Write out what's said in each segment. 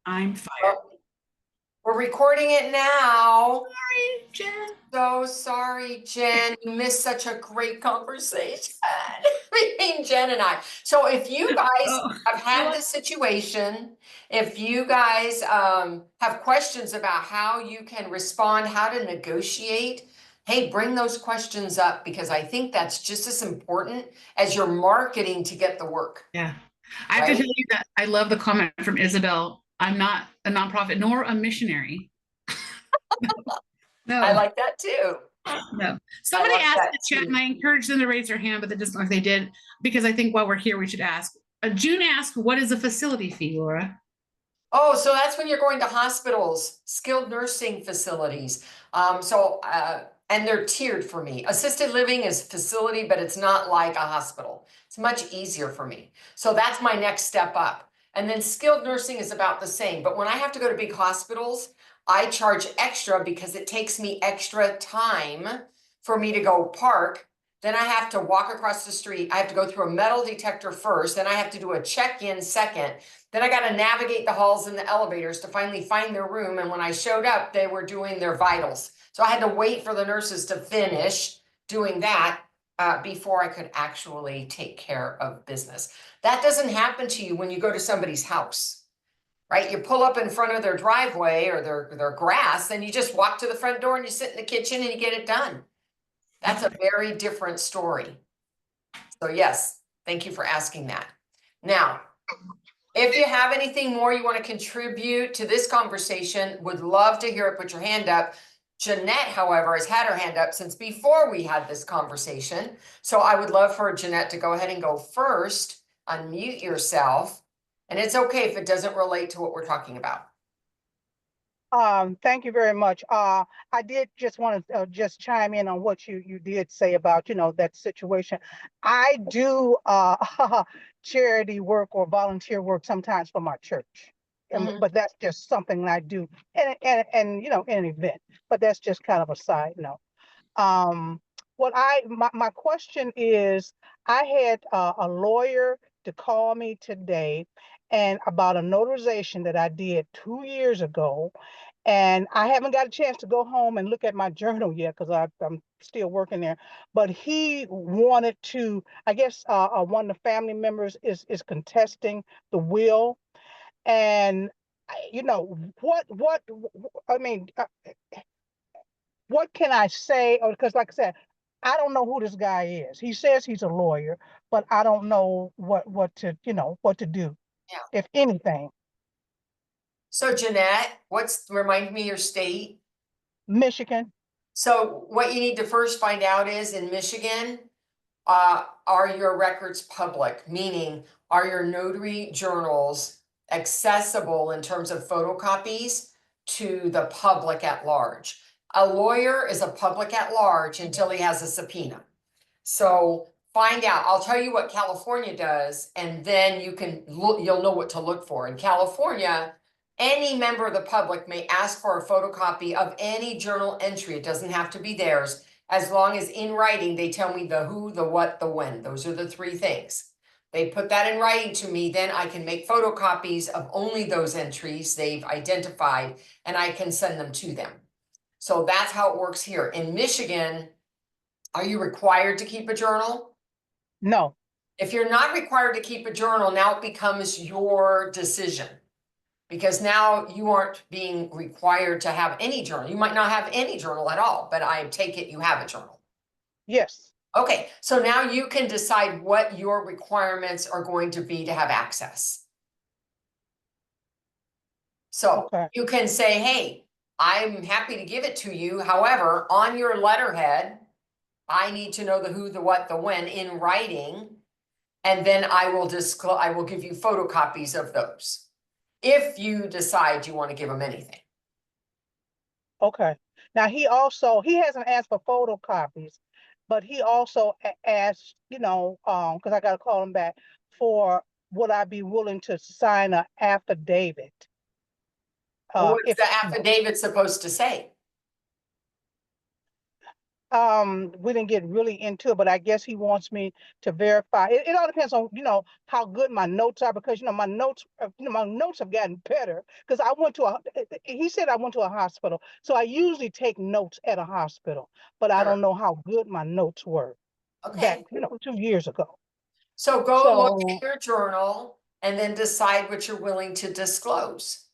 I'm fired. Oh, we're recording it now. Sorry, Jen. So sorry, Jen. You missed such a great conversation between Jen and I. So if you guys Oh, have I had love. this situation, if you guys have questions about how you can respond, how to negotiate, hey, bring those questions up because I think that's just as important as your marketing to get the work, Yeah, I have to tell right? you that I love the comment from Isabel. I'm not a nonprofit nor a missionary. I No, like that too. no. I Somebody like asked in that the chat, and too. I encouraged them to raise their hand, but that doesn't look like they did because I think while we're here, we should ask. June asked, "What is a facility fee, Laura?" Oh, so that's when you're going to hospitals, skilled nursing facilities. And they're tiered for me. Assisted living is facility, but it's not like a hospital. It's much easier for me. So that's my next step up. And then skilled nursing is about the same. But when I have to go to big hospitals, I charge extra because it takes me extra time for me to go park. Then I have to walk across the street. I have to go through a metal detector first. Then I have to do a check-in second. Then I got to navigate the halls and the elevators to finally find their room. And when I showed up, they were doing their vitals. So I had to wait for the nurses to finish doing that before I could actually take care of business. That doesn't happen to you when you go to somebody's house, right? You pull up in front of their driveway or their grass, and you just walk to the front door and you sit in the kitchen and you get it done. That's a very different story. So yes, thank you for asking that. Now, if you have anything more you want to contribute to this conversation, would love to hear it. Put your hand up. Jeanette, however, has had her hand up since before we had this conversation. So I would love for Jeanette to go ahead and go first. Unmute yourself. And it's okay if it doesn't relate to what we're talking about. Thank you very much. I did just want to just chime in on what you did say about, that situation. I do charity work or volunteer work sometimes for my church. Mhm. But that's just something I do and in an event. But that's just kind of a side note. My question is, I had a lawyer to call me today and about a notarization that I did 2 years ago, and I haven't got a chance to go home and look at my journal yet because I'm still working there. But he wanted to, I guess, one of the family members is contesting the will, and what I mean. What can I say? Or because, like I said, I don't know who this guy is. He says he's a lawyer, but I don't know what to do, Yeah. if anything. So Jeanette, remind me your state. Michigan. So what you need to first find out is in Michigan, are your records public? Meaning, are your notary journals accessible in terms of photocopies to the public at large? A lawyer is a public at large until he has a subpoena. So find out. I'll tell you what California does, and then you'll know what to look for. In California, any member of the public may ask for a photocopy of any journal entry. It doesn't have to be theirs, as long as in writing they tell me the who, the what, the when. Those are the three things. They put that in writing to me, then I can make photocopies of only those entries they've identified, and I can send them to them. So that's how it works here. In Michigan, are you required to keep a journal? No. If you're not required to keep a journal, now it becomes your decision. Because now you aren't being required to have any journal. You might not have any journal at all, but I take it you have a journal. Yes. Okay, so now you can decide what your requirements are going to be to have access. So Okay. you can say, hey, I'm happy to give it to you. However, on your letterhead, I need to know the who, the what, the when in writing. And then I will give you photocopies of those. If you decide you want to give them anything. Okay. Now he hasn't asked for photocopies, but he also asked, because I got to call him back for would I be willing to sign an affidavit? Well, what's If the affidavit supposed to say? we didn't get really into it, but I guess he wants me to verify. It all depends on, how good my notes are, because, my notes have gotten better because he said I went to a hospital. So I usually take notes at a hospital, but I Sure. don't know how good my notes were back, Okay. 2 years ago. So go look So, at your journal and then decide what you're willing to disclose.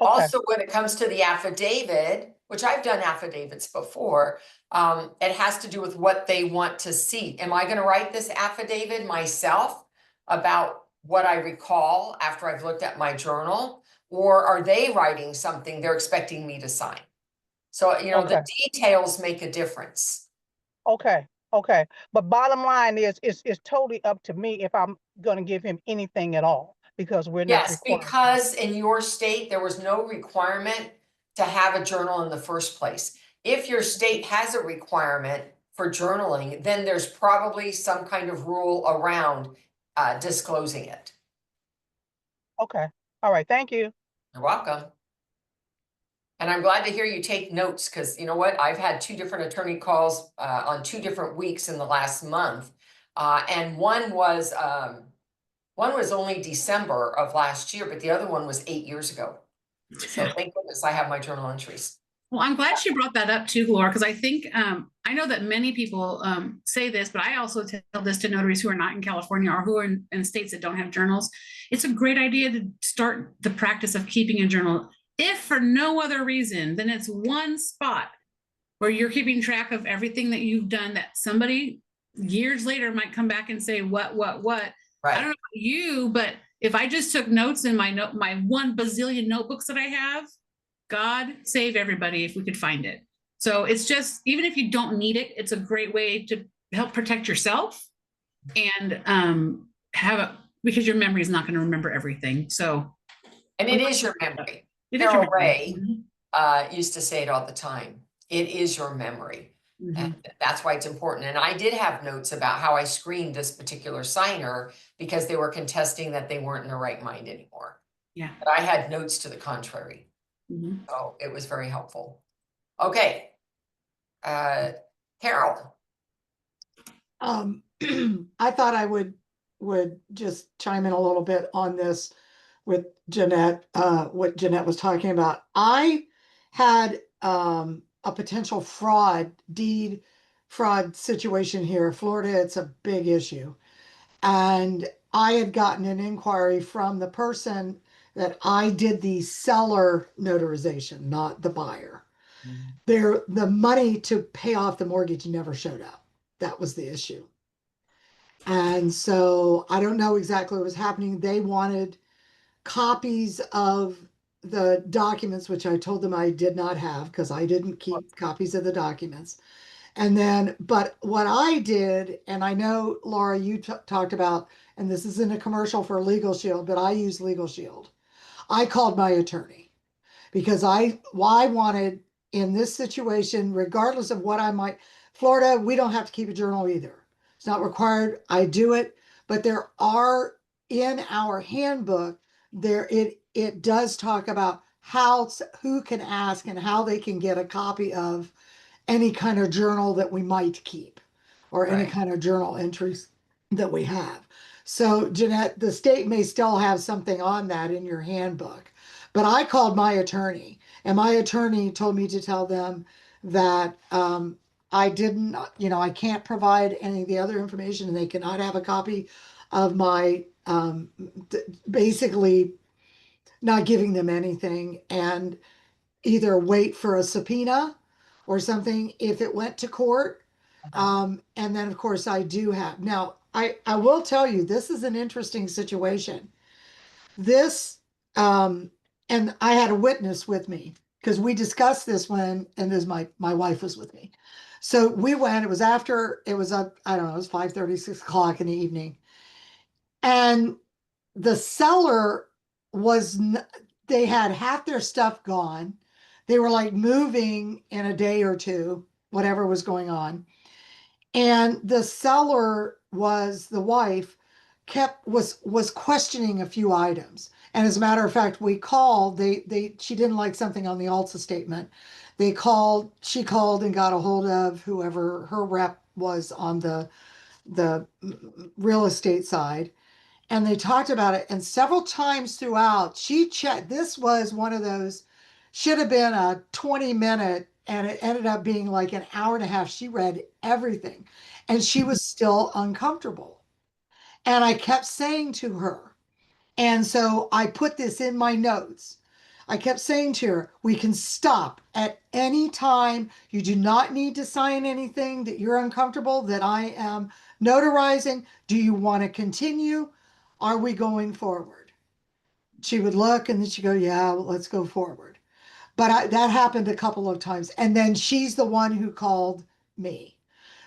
okay, Also, when it comes to the affidavit, which I've done affidavits before, it has to do with what they want to see. Am I gonna write this affidavit myself about what I recall after I've looked at my journal? Or are they writing something they're expecting me to sign? So, okay, the details make a difference. okay, okay. But bottom line is, it's totally up to me if I'm going to give him anything at all, because we're not Yes, required. because in your state, there was no requirement to have a journal in the first place. If your state has a requirement for journaling, then there's probably some kind of rule around disclosing it. Okay. All right. Thank you. You're welcome. And I'm glad to hear you take notes, because you know what? I've had two different attorney calls on 2 different weeks in the last month. And one was only December of last year, but the other one was 8 years ago. So thank goodness I have my journal entries. Well, I'm glad she brought that up too, Laura, because I think I know that many people say this, but I also tell this to notaries who are not in California or who are in states that don't have journals. It's a great idea to start the practice of keeping a journal, if for no other reason than it's one spot where you're keeping track of everything that you've done that somebody years later might come back and say, what? I don't Right. know about you, but if I just took notes in my 1 bazillion notebooks that I have, God save everybody if we could find it. So it's just, even if you don't need it, it's a great way to help protect yourself and because your memory is not going to remember everything. So. And it is your memory. It is your Carol memory. Ray used to say it all the time. It is your memory. And that's why it's important. And I did have notes about how I screened this particular signer because they were contesting that they weren't in their right mind anymore. Yeah. But I had notes to the contrary. So it was very helpful. Okay. Carol. I thought I would just chime in a little bit on this with Jeanette, what Jeanette was talking about. I had a potential deed fraud situation here. Florida, it's a big issue. And I had gotten an inquiry from the person that I did the seller notarization, not the buyer. The money to pay off the mortgage never showed up. That was the issue. And so I don't know exactly what was happening. They wanted copies of the documents, which I told them I did not have because I didn't keep copies of the documents. And then, but what I did, and I know, Laura, you talked about, and this isn't a commercial for Legal Shield, but I use Legal Shield. I called my attorney because I wanted in this situation, regardless of what I might, Florida, we don't have to keep a journal either. It's not required. I do it, but there are in our handbook, it does talk about who can ask and how they can get a copy of any kind of journal that we might keep or any kind of journal entries that we have. So Jeanette, the state may still have something on that in your handbook, but I called my attorney and my attorney told me to tell them that I didn't, I can't provide any of the other information and they cannot have a copy of my basically not giving them anything and either wait for a subpoena or something if it went to court. And then of course I do have, now I will tell you, this is an interesting situation. This, and I had a witness with me because we discussed this and this, my wife was with me. So we went, it was after, it was up, I don't know, it was 5:30, 6 o'clock in the evening. And the seller they had half their stuff gone. They were like moving in a day or two, whatever was going on. And the seller the wife was questioning a few items. And as a matter of fact, we called, she didn't like something on the Alta statement. She called and got a hold of whoever her rep was on the real estate side. And they talked about it. And several times throughout, she checked. This was one of those, should have been a 20-minute, and it ended up being like an hour and a half. She read everything and she was still uncomfortable. And I kept saying to her, and so I put this in my notes. I kept saying to her, we can stop at any time. You do not need to sign anything that you're uncomfortable that I am notarizing. Do you want to continue? Are we going forward? She would look and then she'd go, yeah, well, let's go forward. But that happened a couple of times. And then she's the one who called me.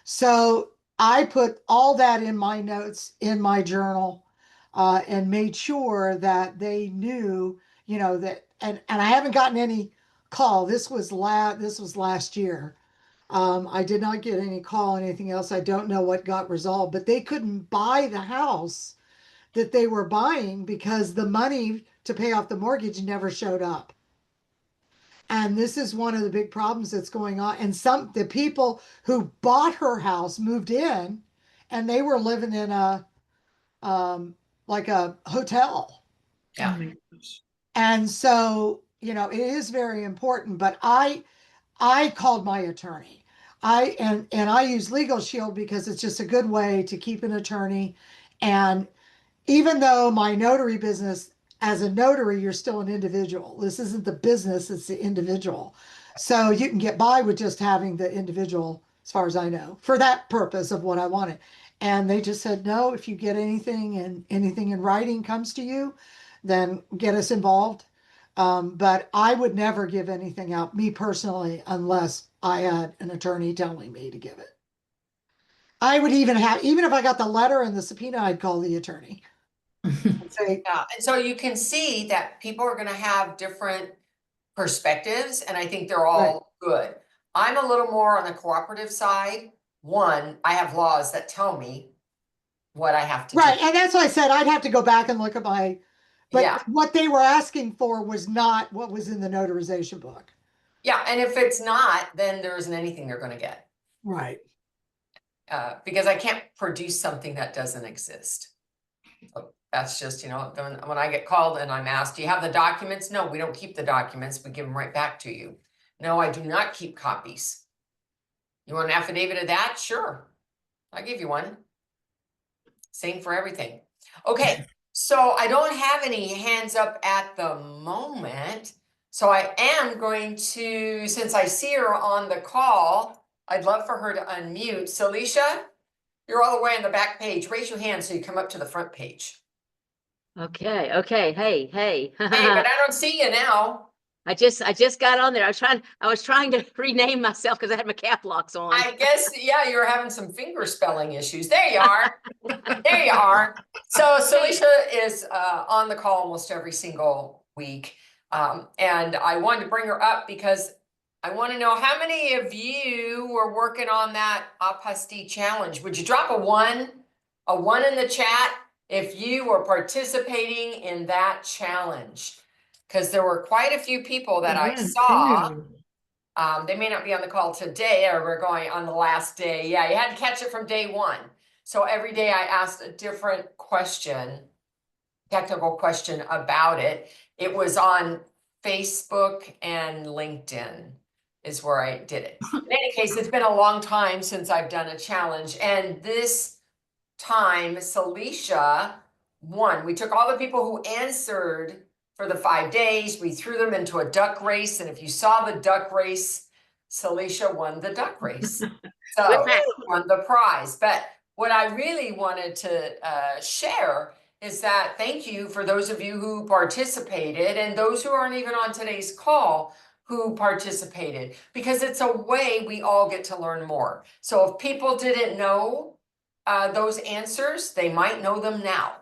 So I put all that in my notes in my journal, and made sure that they knew, that, and I haven't gotten any call. This was last year. I did not get any call, anything else. I don't know what got resolved, but they couldn't buy the house that they were buying because the money to pay off the mortgage never showed up. And this is one of the big problems that's going on. And the people who bought her house moved in and they were living in like a hotel. Yeah. Oh my gosh. And so, it is very important, but I called my attorney. And I use Legal Shield because it's just a good way to keep an attorney. And even though my notary business, as a notary, you're still an individual. This isn't the business, it's the individual. So you can get by with just having the individual, as far as I know, for that purpose of what I wanted. And they just said, no, if you get anything and anything in writing comes to you, then get us involved. But I would never give anything out, me personally, unless I had an attorney telling me to give it. I would even if I got the letter and the subpoena, I'd call the attorney. Say, Yeah, and so you can see that people are gonna have different perspectives, and I think they're all good. I'm a little more on the cooperative side. One, I have laws that tell me what I have to do. right, and that's why I said I'd have to go back and look at but Yeah. what they were asking for was not what was in the notarization book. Yeah, and if it's not, then there isn't anything they're gonna get. Right. Because I can't produce something that doesn't exist. So that's just, when I get called and I'm asked, do you have the documents? No, we don't keep the documents. We give them right back to you. No, I do not keep copies. You want an affidavit of that? Sure. I'll give you one. Same for everything. Okay, so I don't have any hands up at the moment. So I am going to, since I see her on the call, I'd love for her to unmute. Celicia, you're all the way on the back page. Raise your hand so you come up to the front page. Okay, hey. Hey, but I don't see you now. I just got on there. I was trying to rename myself because I had my cap locks on. I guess, yeah, you were having some finger spelling issues. There you are. There you are. So Celicia is on the call almost every single week. And I wanted to bring her up because I want to know how many of you were working on that apostille challenge. Would you drop a one in the chat if you were participating in that challenge? Because there were quite a few people that I saw. They may not be on the call today, or we're going on the last day. Yeah, you had to catch it from day one. So every day I asked a different technical question about it. It was on Facebook and LinkedIn is where I did it. In any case, it's been a long time since I've done a challenge. And this time, Celicia won. We took all the people who answered for the 5 days. We threw them into a duck race. And if you saw the duck race, Celicia won the duck race. So won the prize. But what I really wanted to share is that thank you for those of you who participated and those who aren't even on today's call who participated, because it's a way we all get to learn more. So if people didn't know those answers, they might know them now.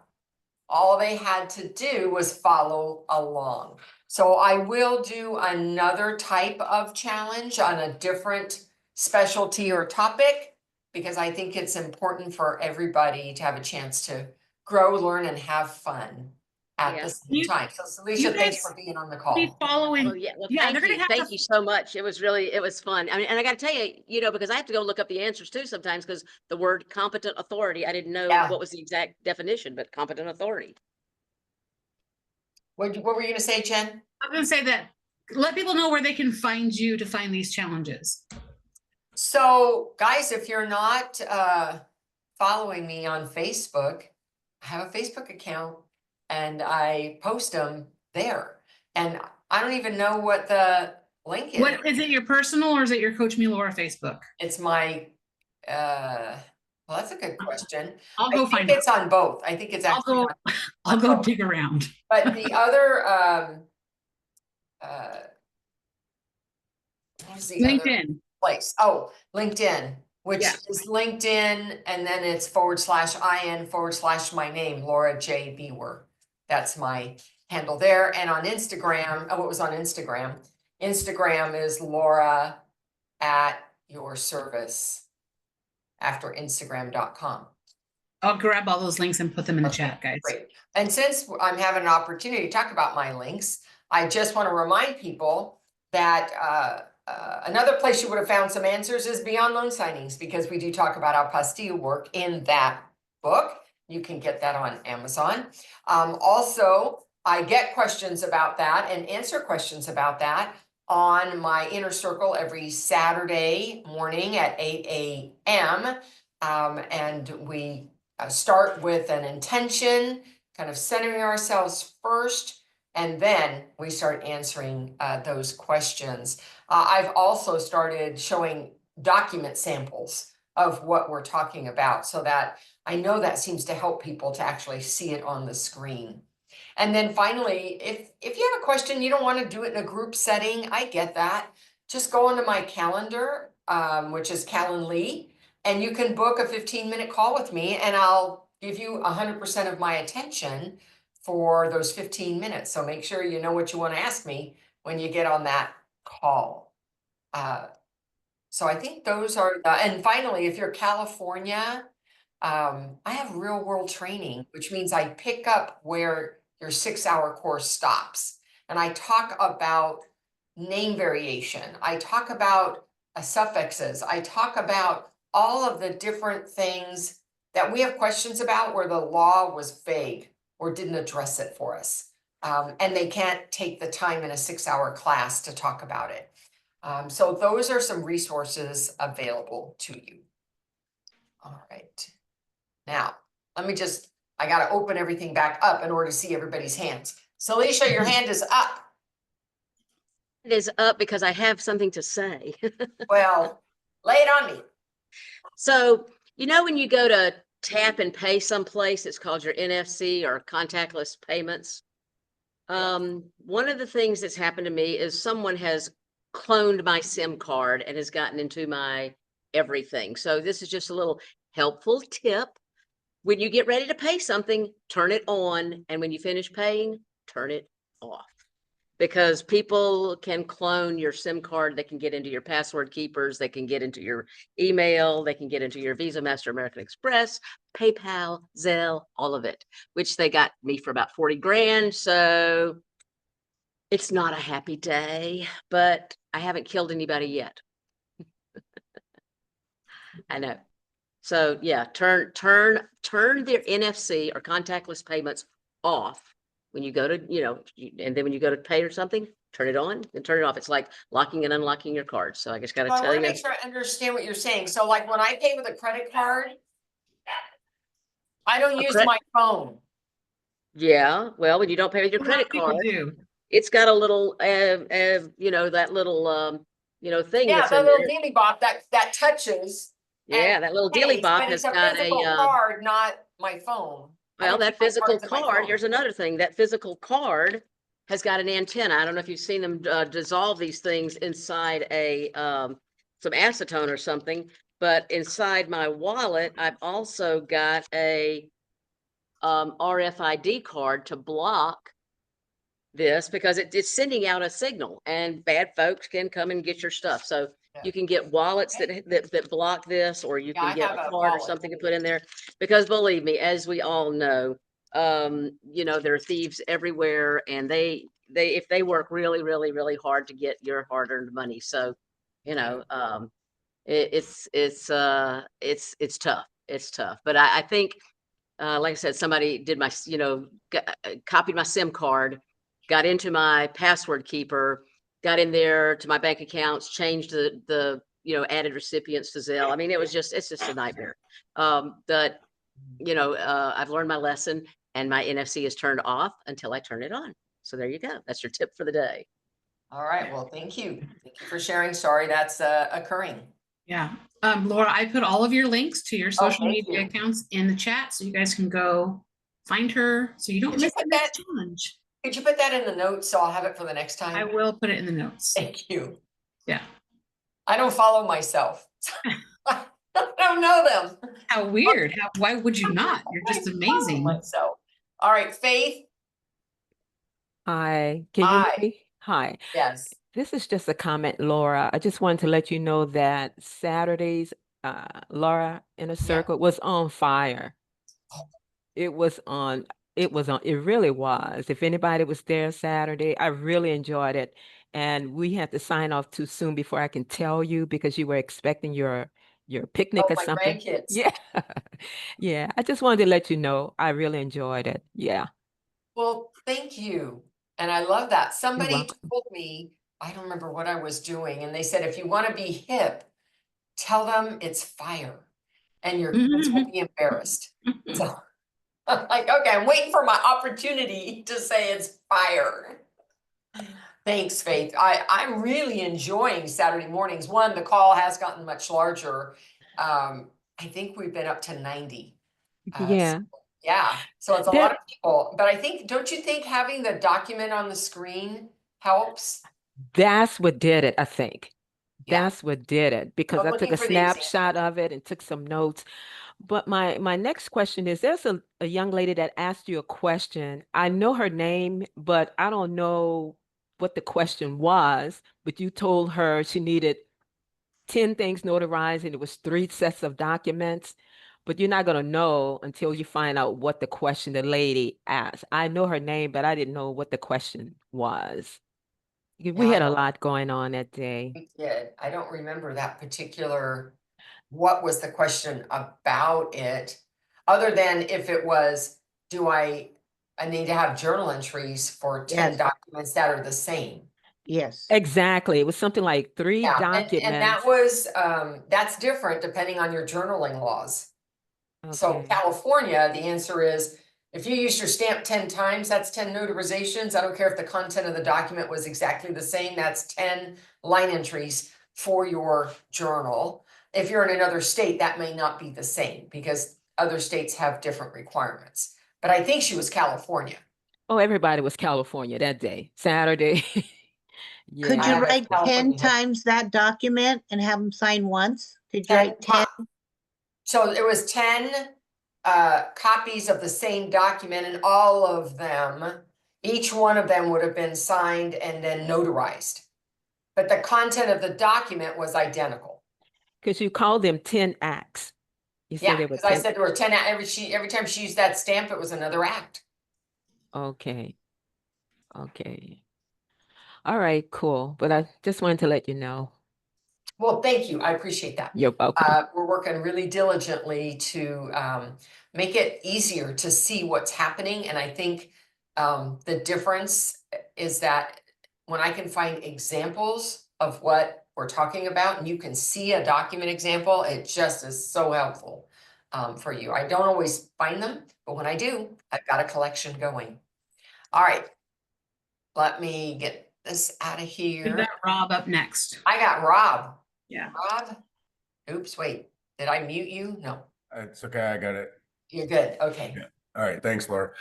All they had to do was follow along. So I will do another type of challenge on a different specialty or topic, because I think it's important for everybody to have a chance to grow, learn, and have fun. at Yeah. the same time. So you Celicia, thanks guys for being on the be call. following. Well, yeah, well, Yeah, they're thank gonna you. have Thank to. you so much. It was fun. I mean, and I gotta tell you, because I have to go look up the answers too sometimes, because the word competent authority, I didn't know Yeah. what was the exact definition, but competent authority. What were you gonna say, Jen? I'm gonna say that. Let people know where they can find you to find these challenges. So guys, if you're not following me on Facebook, I have a Facebook account and I post them there. And I don't even know what the link is. What is it? Your personal or is it your Coach Me Laura Facebook? It's my well, that's a good question. I'll I go think find it. it's on both. I think it's I'll actually go. on, I'll go both. dig around. But the other what's the other LinkedIn. place? Oh, LinkedIn, which Yeah. is LinkedIn, and then it's /IN/ my name, Laura J. Bewer. That's my handle there. And on Instagram, oh, it was on Instagram. Instagram is Laura at your service after Instagram.com. I'll grab all those links and put them in the Okay, chat, guys. Great. And since I'm having an opportunity to talk about my links, I just want to remind people that another place you would have found some answers is Beyond Loan Signings, because we do talk about apostille work in that book. You can get that on Amazon. Also, I get questions about that and answer questions about that on my inner circle every Saturday morning at 8 a.m. And we start with an intention, kind of centering ourselves first, and then we start answering those questions. I've also started showing document samples of what we're talking about, so that I know that seems to help people to actually see it on the screen. And then finally, if you have a question, you don't want to do it in a group setting, I get that. Just go onto my calendar, which is Calendly, and you can book a 15-minute call with me, and I'll give you 100% of my attention for those 15 minutes. So make sure you know what you want to ask me when you get on that call. So I think those are, and finally, if you're California, I have real world training, which means I pick up where your 6-hour course stops. And I talk about name variation. I talk about suffixes. I talk about all of the different things that we have questions about where the law was vague or didn't address it for us. And they can't take the time in a 6-hour class to talk about it. So those are some resources available to you. All right. Now, I got to open everything back up in order to see everybody's hands. Celicia, your hand is up. It is up because I have something to say. Well, lay it on me. So, when you go to tap and pay someplace, it's called your NFC or contactless payments. One of the things that's happened to me is someone has cloned my SIM card and has gotten into my everything. So this is just a little helpful tip. When you get ready to pay something, turn it on. And when you finish paying, turn it off. Because people can clone your SIM card. They can get into your password keepers. They can get into your email. They can get into your Visa, Master, American Express, PayPal, Zelle, all of it, which they got me for about 40 grand. So it's not a happy day, but I haven't killed anybody yet. I know. So yeah, turn their NFC or contactless payments off when you go to, and then when you go to pay or something, turn it on and turn it off. It's like locking and unlocking your cards. So I just got to So I tell want to you. make sure I understand what you're saying. So like when I pay with a credit card, I don't use my phone. Yeah, well, when you don't pay with your A lot of credit people card, do. it's got a little, that little, thing Yeah, that's the in little there. dealy bop that touches. Yeah, and that little dealy pays, bop but has it's a got physical a, card, not my phone. I well, don't that keep my physical cards in my card, phone. here's another thing, that physical card has got an antenna. I don't know if you've seen them dissolve these things inside a some acetone or something, but inside my wallet, I've also got a RFID card to block this because it's sending out a signal and bad folks can come and get your stuff. So you can get wallets that block this, or you Yeah, can I get have a a card or wallet. something to put in there, because believe me, as we all know, You know, there are thieves everywhere, and if they work really, really, really hard to get your hard-earned money. So, you know, it's tough. It's tough. But I think, like I said, somebody did my, you know, copied my SIM card, got into my password keeper, got in there to my bank accounts, changed the you know, added recipients to Zelle. I mean, it's just a nightmare. But you know, I've learned my lesson, and my NFC is turned off until I turn it on. So there you go. That's your tip for the day. All right, well, thank you. Thank you for sharing. Sorry that's occurring. Yeah. Laura, I put all of your links to your social thank media you. accounts in the chat, so you guys can go find her so you don't Could you miss put the next challenge. Could you put that in the notes so I'll have it for the next time? I will put it in the notes. Thank you. Yeah. I don't follow myself. I don't know them. How weird. Why would you not? You're just amazing. Myself. All right, Faith. Hi, can you Hi. hear me? Hi, Yes. this is just a comment, Laura. I just wanted to let you know that Saturday's Laura in a Circle was on fire. It was on, it really was. If anybody was there Saturday, I really enjoyed it. And we had to sign off too soon before I can tell you because you were expecting your picnic Oh, or my something. grandkids. Yeah. Yeah, I just wanted to let you know I really enjoyed it. Yeah. Well, thank you. And I love that. You're Somebody welcome. told me, I don't remember what I was doing, and they said, if you want to be hip, tell them it's fire and your kids will be embarrassed. So I'm like, okay, I'm waiting for my opportunity to say it's fire. Thanks, Faith. I'm really enjoying Saturday mornings. One, the call has gotten much larger. I think we've been up to 90. Yeah. Yeah, so it's a lot That of people, but I think, don't you think having the document on the screen helps? That's what did it, I think. Yeah. That's what did it because I'm I took looking a for the example. snapshot of it and took some notes. But my next question is there's a young lady that asked you a question. I know her name, but I don't know what the question was. But you told her she needed 10 things notarized and it was 3 sets of documents. But you're not gonna know until you find out what the question the lady asked. I know her name, but I didn't know what the question was. We Yeah, had a lot going on that day. we did. I don't remember that particular, what was the question about it? Other than if it was, I need to have journal entries for 10 Yes. documents that are the same. Yes. Exactly. It was something like 3 Yeah, and that documents. was, that's different depending on your journaling laws. So Okay. California, the answer is, if you use your stamp 10 times, that's 10 notarizations. I don't care if the content of the document was exactly the same, that's 10 line entries for your journal. If you're in another state, that may not be the same because other states have different requirements. But I think she was California. Oh, everybody was California that day, Saturday. Could I Yeah. you have a write 10 California head. times that document and have them sign once? Could you 10 write 10? So it was 10 copies of the same document, and all of them, each one of them would have been signed and then notarized. But the content of the document was identical. Because you called them 10 acts. You said Yeah, there were because I 10. said there were 10 every time she used that stamp, it was another act. Okay. Okay. All right, cool. But I just wanted to let you know. Well, thank you. I appreciate that. You're welcome. We're working really diligently to make it easier to see what's happening. And I think the difference is that when I can find examples of what we're talking about and you can see a document example, it just is so helpful for you. I don't always find them, but when I do, I've got a collection going. All right, let me get this out of We here. got Rob up next. I got Rob. Yeah. Rob, oops, wait, did I mute you? No, It's okay, I got it. you're good, okay. Yeah. All right, thanks, Laura.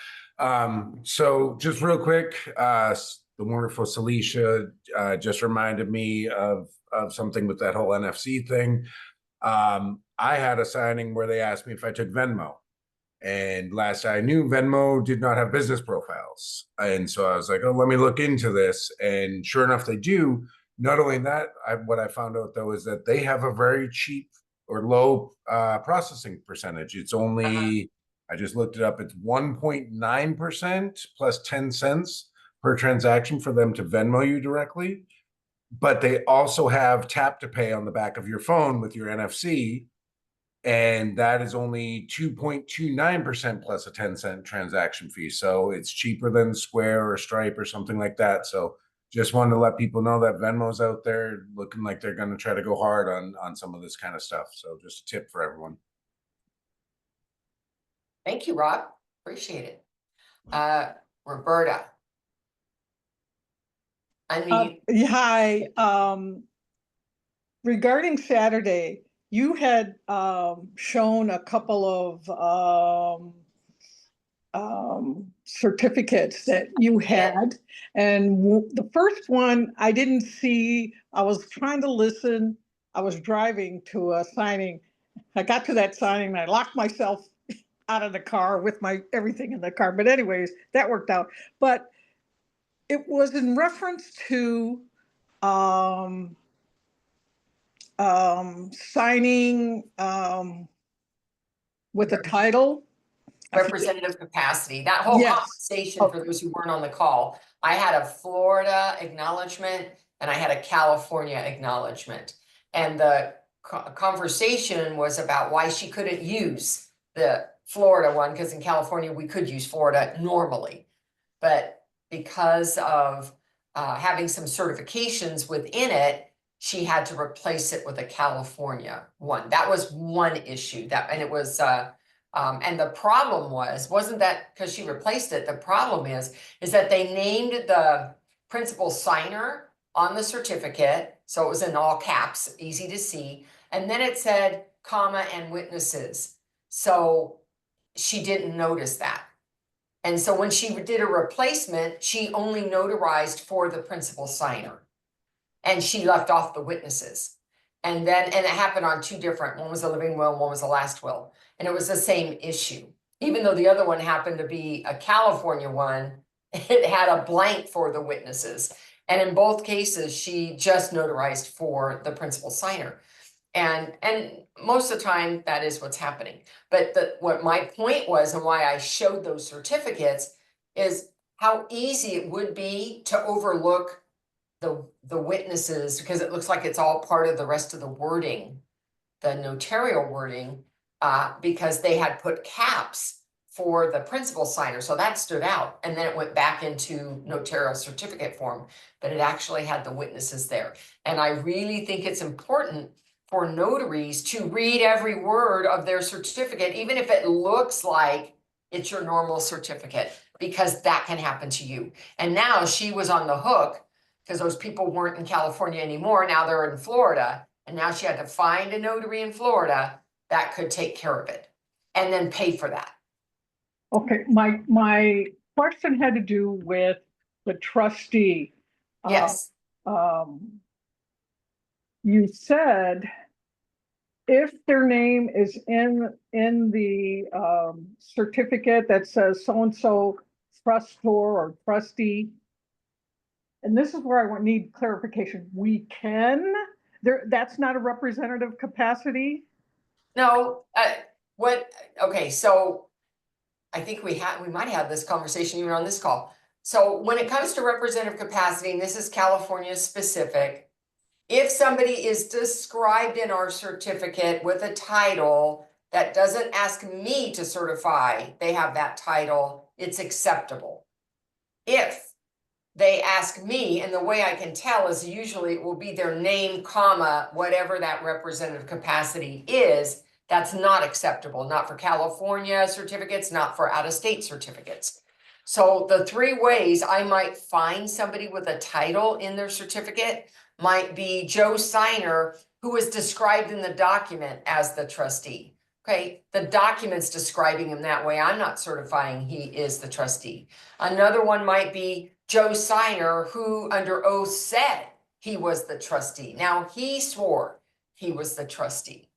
So just real quick, the wonderful Celicia just reminded me of something with that whole NFC thing. I had a signing where they asked me if I took Venmo. And last I knew, Venmo did not have business profiles. And so I was like, oh, let me look into this. And sure enough, they do. Not only that, what I found out, though, is that they have a very cheap or low processing percentage. It's only, I just looked it up. It's 1.9% plus 10 cents per transaction for them to Venmo you directly. But they also have tap to pay on the back of your phone with your NFC. And that is only 2.29% plus a 10-cent transaction fee. So it's cheaper than Square or Stripe or something like that. So just wanted to let people know that Venmo's out there looking like they're going to try to go hard on some of this kind of stuff. So just a tip for everyone. Thank you, Rob. Appreciate it. Roberta. Unmute. Yeah, hi. Regarding Saturday, you had shown a couple of certificates that you had, and the first one I didn't see. I was trying to listen. I was driving to a signing. I got to that signing and I locked myself out of the car with my everything in the car. But anyways, that worked out. But it was in reference to signing with a title. Representative capacity, that whole Yes. conversation, for those who weren't on the call, I had a Florida acknowledgement and I had a California acknowledgement. And the conversation was about why she couldn't use the Florida one, because in California, we could use Florida normally. But because of having some certifications within it, she had to replace it with a California one. That was one issue and it was, and the problem wasn't that because she replaced it. The problem is that they named the principal signer on the certificate. So it was in all caps, easy to see. And then it said, comma, and witnesses. So she didn't notice that. And so when she did a replacement, she only notarized for the principal signer. And she left off the witnesses. And it happened on two different, one was a living will, one was a last will. And it was the same issue. Even though the other one happened to be a California one, it had a blank for the witnesses. And in both cases, she just notarized for the principal signer. And most of the time that is what's happening. But what my point was and why I showed those certificates is how easy it would be to overlook the witnesses, because it looks like it's all part of the rest of the wording, the notarial wording, because they had put caps for the principal signer. So that stood out. And then it went back into notarial certificate form, but it actually had the witnesses there. And I really think it's important for notaries to read every word of their certificate, even if it looks like it's your normal certificate, because that can happen to you. And now she was on the hook because those people weren't in California anymore. Now they're in Florida. And now she had to find a notary in Florida that could take care of it and then pay for that. Okay, my question had to do with the trustee. Yes. You said if their name is in the certificate that says so-and-so trustor or trustee, and this is where I need clarification, we can, that's not a representative capacity? No, okay, so I think we might have this conversation even on this call. So when it comes to representative capacity, and this is California specific, if somebody is described in our certificate with a title that doesn't ask me to certify they have that title, it's acceptable. If they ask me, and the way I can tell is usually it will be their name, comma, whatever that representative capacity is, that's not acceptable, not for California certificates, not for out-of-state certificates. So the three ways I might find somebody with a title in their certificate might be Joe Signer, who is described in the document as the trustee. Okay, the document's describing him that way. I'm not certifying he is the trustee. Another one might be Joe Signer, who under oath said he was the trustee. Now he swore he was the trustee.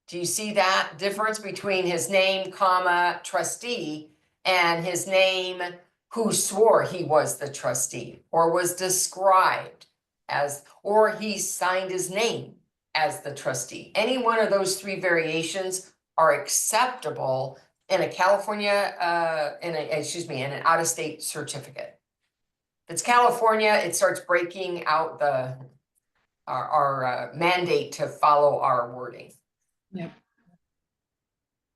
Do you see that difference between his name, comma, trustee, and his name who swore he was the trustee or was described as, or he signed his name as the trustee? Any one of those three variations are acceptable in a California, in an out-of-state certificate. If it's California, it starts breaking out our mandate to follow our wording. Yep.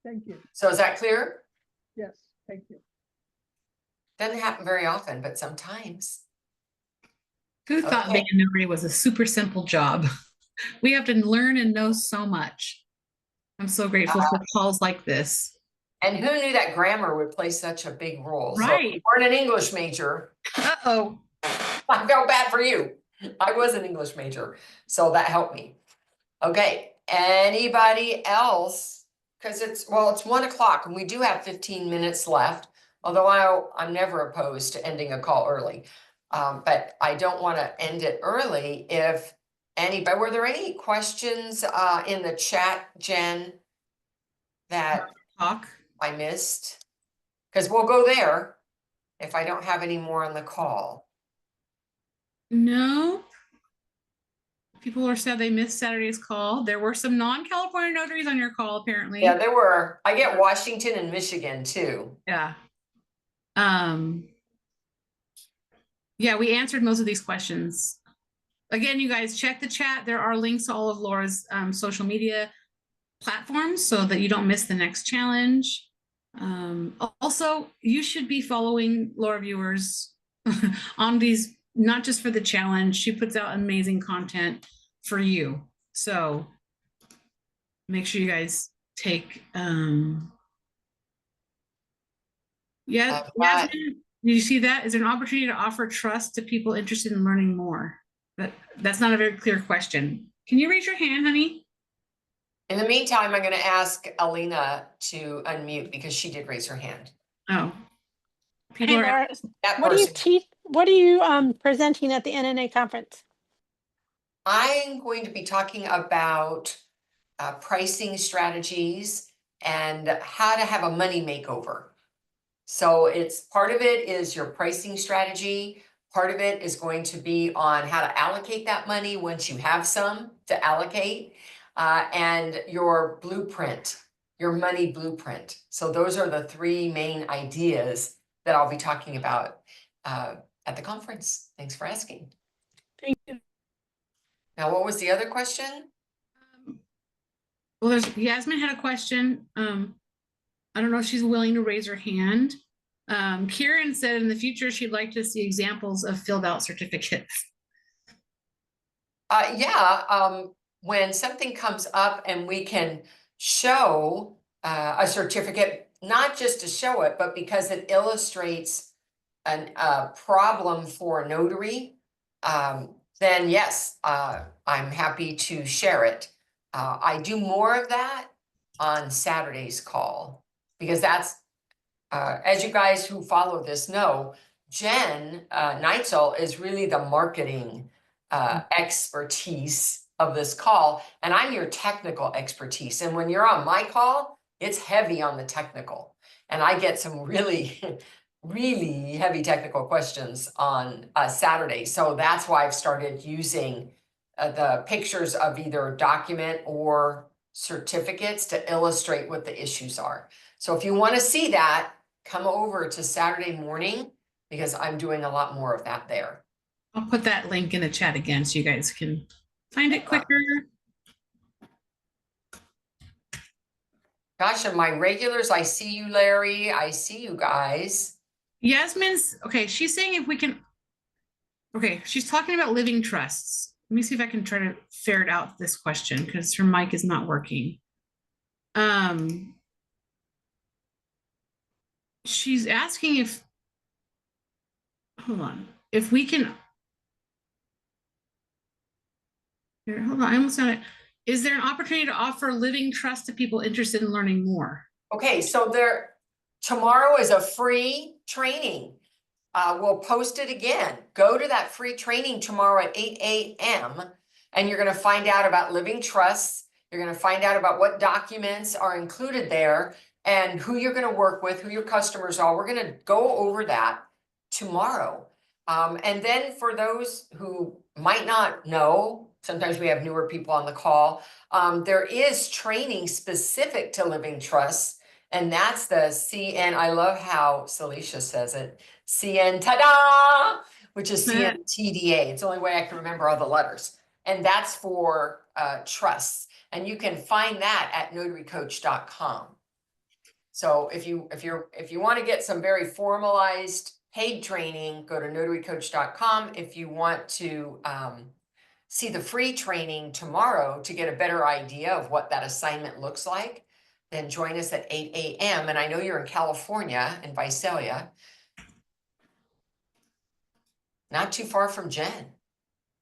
Thank you. So is that clear? Yes, thank you. Doesn't happen very often, but sometimes. Who thought Okay. being a notary was a super simple job? We have to learn and know so much. I'm so grateful for calls like this. And who knew that grammar would play such a big role? So if you Right. weren't an English major, Uh-oh. I felt bad for you. I was an English major, so that helped me. Okay, anybody else? Because it's 1 o'clock and we do have 15 minutes left, although I'm never opposed to ending a call early. But I don't want to end it early if anybody, were there any questions in the chat, Jen, that Talk. I missed? Because we'll go there if I don't have any more on the call. No. People are sad they missed Saturday's call. There were some non-California notaries on your call, apparently. Yeah, there were. I get Washington and Michigan too. Yeah. Yeah, we answered most of these questions. Again, you guys check the chat. There are links to all of Laura's social media platforms so that you don't miss the next challenge. Also, you should be following Laura viewers on these, not just for the challenge. She puts out amazing content for you. So make sure you guys take, yeah, Yasmin, did you see that? Is there an opportunity to offer trust to people interested in learning more? That's not a very clear question. Can you raise your hand, honey? In the meantime, I'm going to ask Alina to unmute because she did raise her hand. Oh. Hey, People are, Laura, That what are you person. what are you presenting at the NNA conference? I'm going to be talking about pricing strategies and how to have a money makeover. So it's part of it is your pricing strategy. Part of it is going to be on how to allocate that money once you have some to allocate, and your blueprint, your money blueprint. So those are the three main ideas that I'll be talking about at the conference. Thanks for asking. Thank you. Now, what was the other question? well, there's Yasmin had a question. I don't know if she's willing to raise her hand. Kieran said in the future she'd like to see examples of filled out certificates. When something comes up and we can show a certificate, not just to show it, but because it illustrates a problem for a notary, then yes, I'm happy to share it. I do more of that on Saturday's call because that's, as you guys who follow this know, Jen Neitzel is really the marketing expertise of this call, and I'm your technical expertise. And when you're on my call, it's heavy on the technical, and I get some really, really heavy technical questions on Saturday. So that's why I've started using the pictures of either document or certificates to illustrate what the issues are. So if you want to see that, come over to Saturday morning because I'm doing a lot more of that there. I'll put that link in the chat again so you guys can find it quicker. Gosh, and my regulars, I see you, Larry. I see you guys. Yasmin's, okay, she's saying if we can, okay, she's talking about living trusts. Let me see if I can try to ferret out this question because her mic is not working. She's asking if, hold on, if we can, here, hold on, I almost got it. Is there an opportunity to offer living trust to people interested in learning more? Okay, so tomorrow is a free training. We'll post it again. Go to that free training tomorrow at 8 a.m. and you're going to find out about living trusts. You're going to find out about what documents are included there and who you're going to work with, who your customers are. We're going to go over that tomorrow. And then for those who might not know, sometimes we have newer people on the call, there is training specific to living trusts. And that's the CN, I love how Celicia says it, CN ta-da, which is CNTDA. It's the only way I can remember all the letters. And that's for trusts. And you can find that at notarycoach.com. So if you want to get some very formalized paid training, go to notarycoach.com. If you want to see the free training tomorrow to get a better idea of what that assignment looks like, then join us at 8 a.m. And I know you're in California, in Visalia. Not too far from Jen.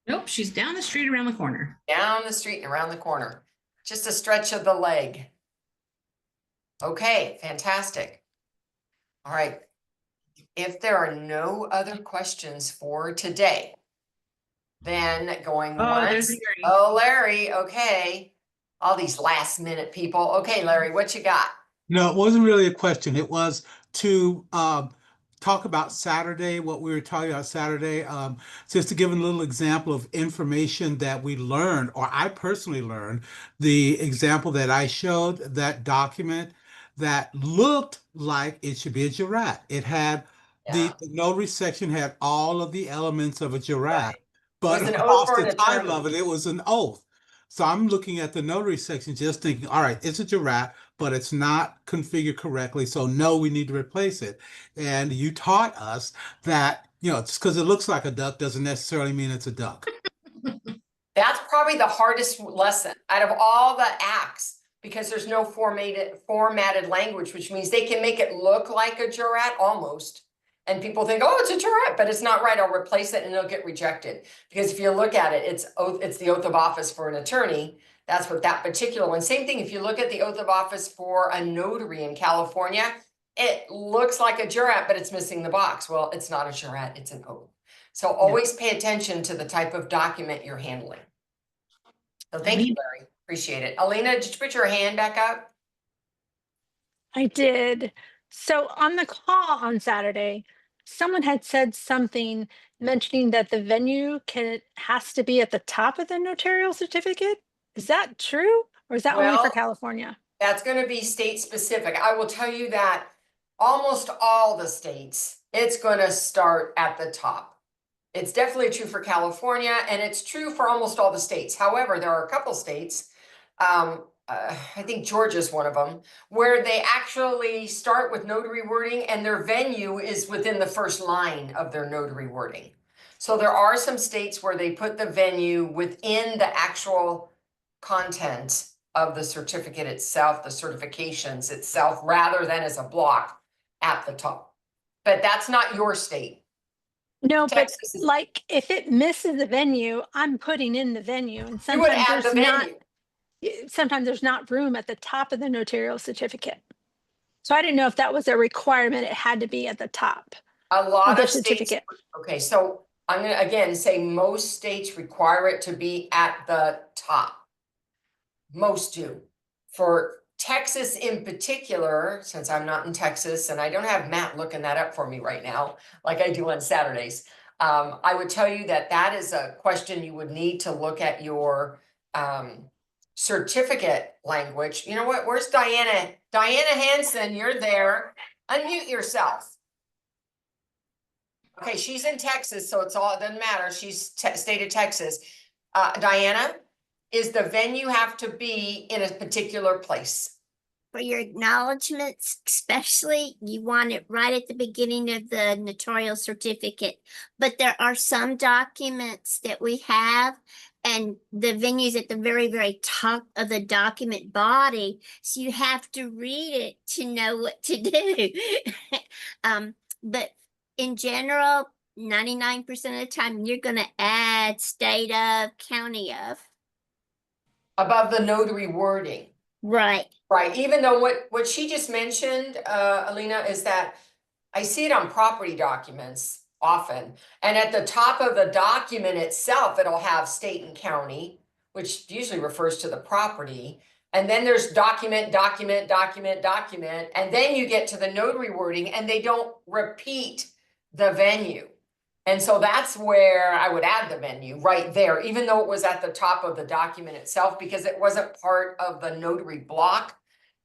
Nope, she's down the street around the corner. Down the street and around the corner. Just a stretch of the leg. Okay, fantastic. All right. If there are no other questions for today, then going There's once. Larry. Oh, Larry, okay. All these last minute people. Okay, Larry, what you got? No, it wasn't really a question. It was to talk about Saturday, what we were talking about Saturday, just to give a little example of information that we learned, or I personally learned. The example that I showed, that document that looked like it should be a jurat. It had the notary section had all of the elements of a jurat, but an oath across for the an title attorney. of it, it was an oath. So I'm looking at the notary section, just thinking, all right, it's a jurat, but it's not configured correctly. So no, we need to replace it. And you taught us that, just because it looks like a duck doesn't necessarily mean it's a duck. That's probably the hardest lesson out of all the acts, because there's no formatted language, which means they can make it look like a jurat almost. And people think, oh, it's a jurat, but it's not right. I'll replace it and it'll get rejected. Because if you look at it, it's the oath of office for an attorney. That's what that particular one. Same thing, if you look at the oath of office for a notary in California, it looks like a jurat, but it's missing the box. Well, it's not a jurat, it's an oath. So always pay attention to the type of document you're handling. So thank you, Larry. Appreciate it. Alina, did you put your hand back up? I did. So on the call on Saturday, someone had said something mentioning that the venue has to be at the top of the notarial certificate. Is that true? Or is that only for Well, California? That's going to be state specific. I will tell you that almost all the states, it's going to start at the top. It's definitely true for California, and it's true for almost all the states. However, there are a couple states, I think Georgia's one of them, where they actually start with notary wording and their venue is within the first line of their notary wording. So there are some states where they put the venue within the actual content of the certificate itself, the certifications itself, rather than as a block at the top. But that's not your state. No, Texas but is, like if it misses the venue, I'm putting in the venue, and you would sometimes add the there's not. venue. Sometimes there's not room at the top of the notarial certificate. So I didn't know if that was a requirement. It had to be at the top A lot of the of states. certificate. Okay, so I'm going to again say most states require it to be at the top. Most do. For Texas in particular, since I'm not in Texas and I don't have Matt looking that up for me right now, like I do on Saturdays, I would tell you that that is a question you would need to look at your certificate language. You know what? Where's Diana? Diana Hansen, you're there. Unmute yourself. Okay, she's in Texas, so it doesn't matter. She's state of Texas. Diana, is the venue have to be in a particular place? For your acknowledgements, especially, you want it right at the beginning of the notarial certificate. But there are some documents that we have, and the venue's at the very, very top of the document body. So you have to read it to know what to do. But in general, 99% of the time, you're going to add state of, county of. Above the notary wording. Right. Right. Even though what she just mentioned, Alina, is that I see it on property documents often. And at the top of the document itself, it'll have state and county, which usually refers to the property. And then there's document, document, document, document. And then you get to the notary wording and they don't repeat the venue. And so that's where I would add the venue right there, even though it was at the top of the document itself, because it wasn't part of the notary block.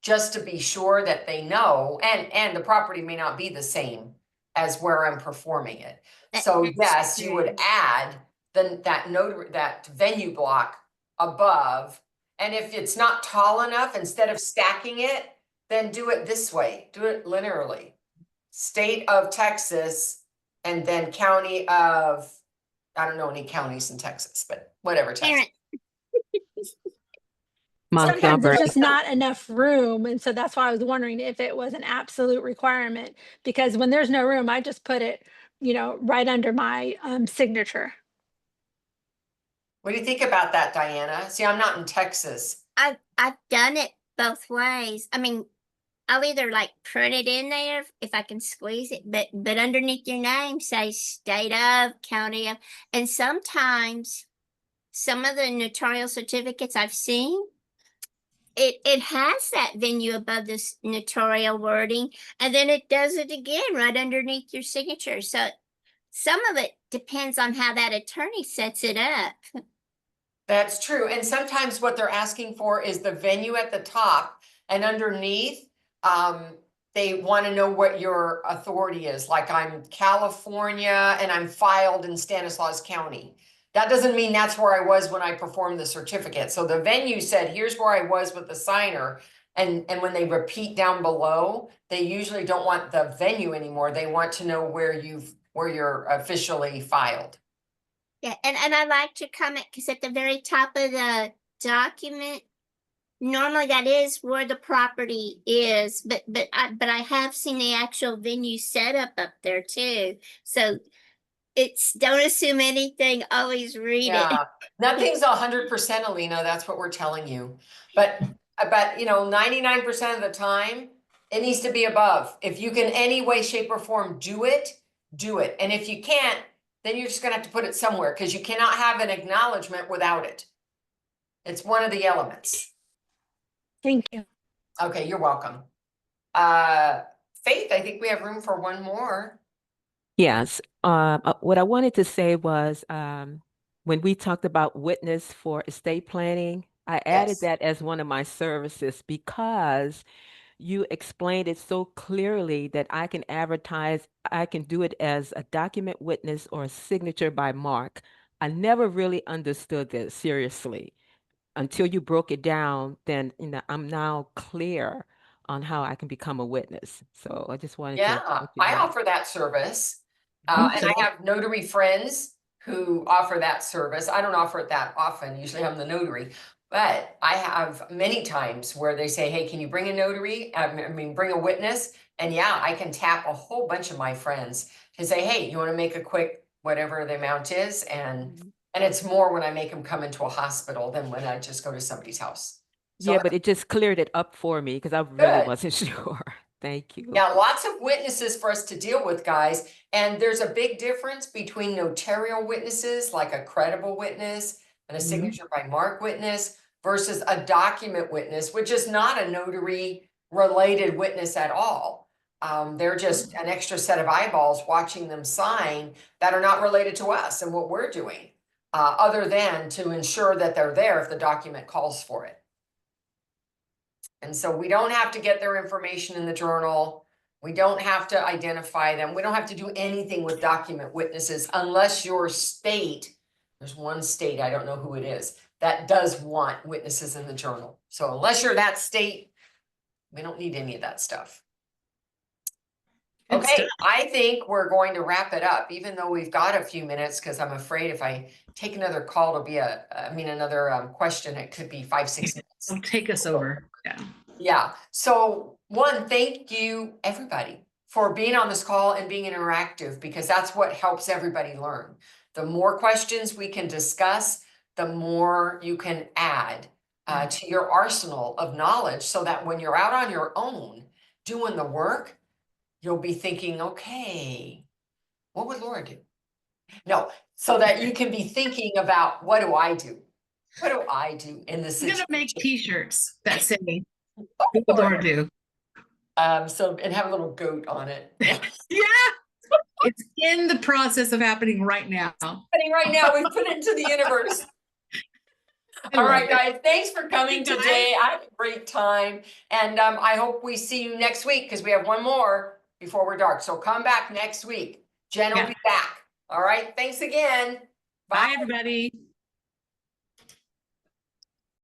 just to be sure that they know, and the property may not be the same as where I'm performing it. So yes, you would add that venue block above. And if it's not tall enough, instead of stacking it, then do it this way, do it linearly. State of Texas, and then county of, I don't know any counties in Texas, but whatever, Texas. Sometimes there's Montgomery. just not enough room. And so that's why I was wondering if it was an absolute requirement, because when there's no room, I just put it, right under my signature. What do you think about that, Diana? See, I'm not in Texas. I've done it both ways. I mean, I'll either like print it in there if I can squeeze it, but underneath your name say state of, county of, and sometimes some of the notarial certificates I've seen, it has that venue above this notarial wording, and then it does it again right underneath your signature. So some of it depends on how that attorney sets it up. That's true. And sometimes what they're asking for is the venue at the top, and underneath, they want to know what your authority is. Like I'm California and I'm filed in Stanislaus County. That doesn't mean that's where I was when I performed the certificate. So the venue said, here's where I was with the signer. And when they repeat down below, they usually don't want the venue anymore. They want to know where you're officially filed. Yeah, and I like your comment because at the very top of the document, normally that is where the property is, but I have seen the actual venue set up there too. So it's, don't assume anything, always read it. Nothing's 100%, Alina. That's what we're telling you. But 99% of the time, it needs to be above. If you can any way, shape, or form do it, do it. And if you can't, then you're just gonna have to put it somewhere, because you cannot have an acknowledgement without it. It's one of the elements. Thank you. Okay, you're welcome. Faith, I think we have room for one more. Yes. What I wanted to say was when we talked about witness for estate planning, I added Yes. that as one of my services because you explained it so clearly that I can advertise, I can do it as a document witness or a signature by mark. I never really understood this seriously until you broke it down. Then I'm now clear on how I can become a witness. So I just wanted to Yeah, let you I know. offer that service. And I have notary friends who offer that service. I don't offer it that often. Usually I'm the notary, but I have many times where they say, hey, can you bring a notary? Bring a witness. And yeah, I can tap a whole bunch of my friends to say, hey, you want to make a quick, whatever the amount is. And it's more when I make them come into a hospital than when I just go to somebody's house. So Yeah, but it just cleared it up for me because I really good. wasn't sure. Thank you. Yeah, lots of witnesses for us to deal with, guys. And there's a big difference between notarial witnesses, like a credible witness and a signature by mark witness, versus a document witness, which is not a notary related witness at all. They're just an extra set of eyeballs watching them sign that are not related to us and what we're doing, other than to ensure that they're there if the document calls for it. And so we don't have to get their information in the journal. We don't have to identify them. We don't have to do anything with document witnesses unless your state, there's one state, I don't know who it is, that does want witnesses in the journal. So unless you're that state, we don't need any of that stuff. Good Okay, stuff. I think we're going to wrap it up, even though we've got a few minutes, because I'm afraid if I take another call, it'll be another question, it could be 5-6 minutes. It'll take us over. Yeah. Yeah. So one, thank you everybody for being on this call and being interactive, because that's what helps everybody learn. The more questions we can discuss, the more you can add to your arsenal of knowledge, so that when you're out on your own doing the work, you'll be thinking, okay, what would Laura do? No, so that you can be thinking about, what do I do? What do I do in this I'm situation? gonna make t-shirts that say, what would Laura do? And have a little goat on it. Yeah. It's in the process of happening right now. Happening right now. We put it into the universe. All right, guys, thanks for coming Guys. today. I had a great time. And I hope we see you next week because we have one more before we're dark. So come back next week. Jen will Yeah. be back. All right, thanks again. Bye, everybody.